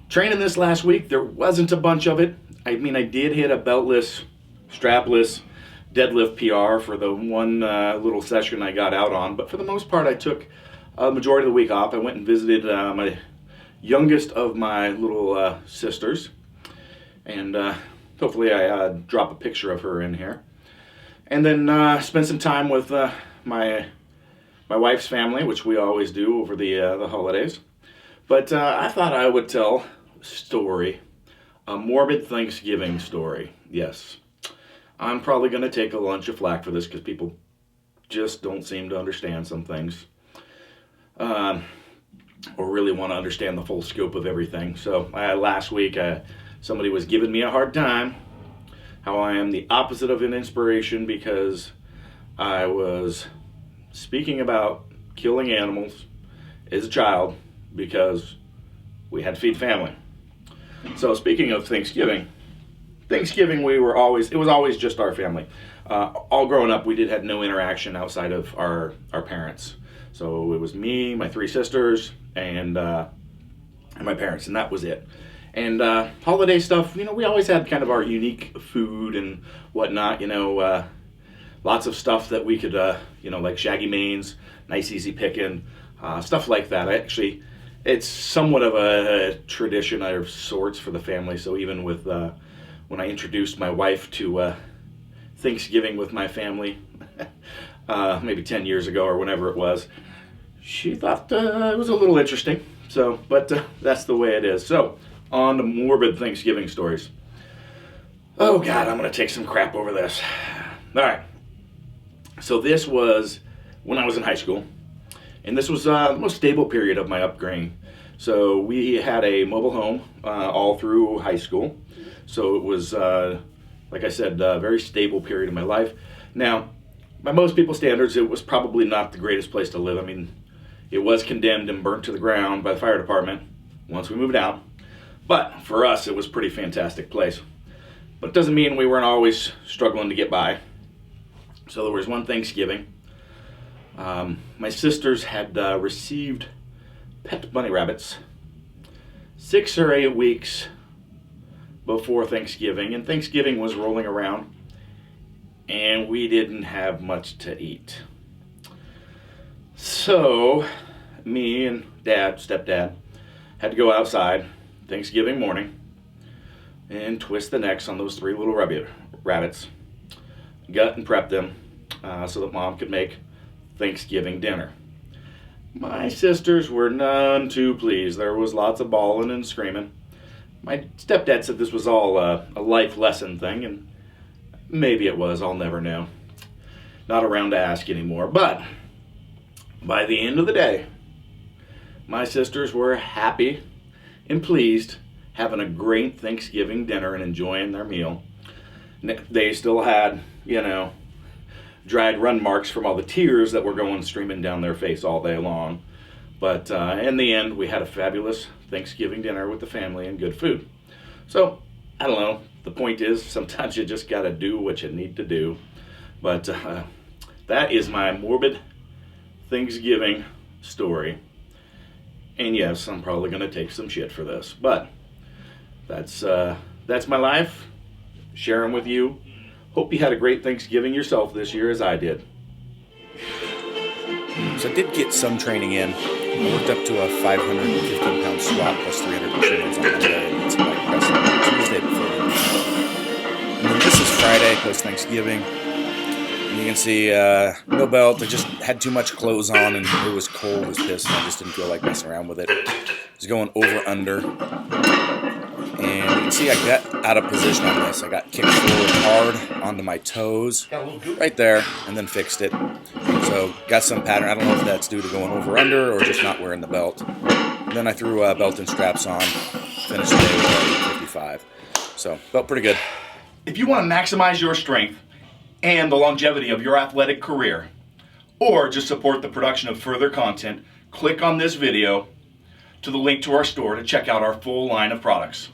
Training this last week, there wasn't a bunch of it. I mean, I did hit a beltless, strapless deadlift PR for the one little session I got out on, but for the most part I took a majority of the week off. I went and visited my youngest of my little sisters, and hopefully I drop a picture of her in here. And then spent some time with my wife's family, which we always do over the holidays. But I thought I would tell a story, a morbid Thanksgiving story. Yes, I'm probably going to take a lunch of flack for this because people just don't seem to understand some things, or really want to understand the full scope of everything. So last week somebody was giving me a hard time how I am the opposite of an inspiration because I was speaking about killing animals as a child because we had to feed family. So speaking of Thanksgiving, it was always just our family. All growing up, we had no interaction outside of our parents. So it was me, my three sisters, and my parents, and that was it. And holiday stuff, we always had kind of our unique food and whatnot, lots of stuff that we could, like shaggy manes, nice easy picking, stuff like that. It's somewhat of a tradition of sorts for the family. So even with when I introduced my wife to Thanksgiving with my family, maybe 10 years ago or whenever it was, she thought it was a little interesting. So, but that's the way it is. So, on to morbid Thanksgiving stories. Oh God, I'm going to take some crap over this. All right. So this was when I was in high school, and this was the most stable period of my upbringing. So we had a mobile home all through high school. So it was, like I said, a very stable period of my life. Now, by most people's standards, it was probably not the greatest place to live. I mean, it was condemned and burnt to the ground by the fire department once we moved out. But for us, it was a pretty fantastic place. But it doesn't mean we weren't always struggling to get by. So there was one Thanksgiving. My sisters had received pet bunny rabbits 6 or 8 weeks before Thanksgiving, and Thanksgiving was rolling around, and we didn't have much to eat. So me and stepdad, had to go outside Thanksgiving morning and twist the necks on those 3 little rabbits, gut and prep them so that Mom could make Thanksgiving dinner. My sisters were none too pleased. There was lots of bawling and screaming. My stepdad said this was all a life lesson thing, and maybe it was, I'll never know. Not around to ask anymore. But by the end of the day, my sisters were happy and pleased, having a great Thanksgiving dinner and enjoying their meal. They still had, dried run marks from all the tears that were going streaming down their face all day long. But in the end, we had a fabulous Thanksgiving dinner with the family and good food. So, I don't know. The point is, sometimes you just got to do what you need to do. But that is my morbid Thanksgiving story. And yes, I'm probably going to take some shit for this. But that's my life, sharing with you. Hope you had a great Thanksgiving yourself this year as I did. So I did get some training in. I worked up to a 515-pound squat plus 300 kilos on Monday, and some leg press on Tuesday before the weekend. And then this is Friday post Thanksgiving. And you can see no belt. I just had too much clothes on, and it was cold as piss, and I just didn't feel like messing around with it. I was going over under. And you can see I got out of position on this. I got kicked forward hard onto my toes, right there, and then fixed it. So got some pattern. I don't know if that's due to going over under or just not wearing the belt. And then I threw belt and straps on, finished the day with 55. So felt pretty good. If you want to maximize your strength and the longevity of your athletic career, or just support the production of further content, click on this video to the link to our store to check out our full line of products.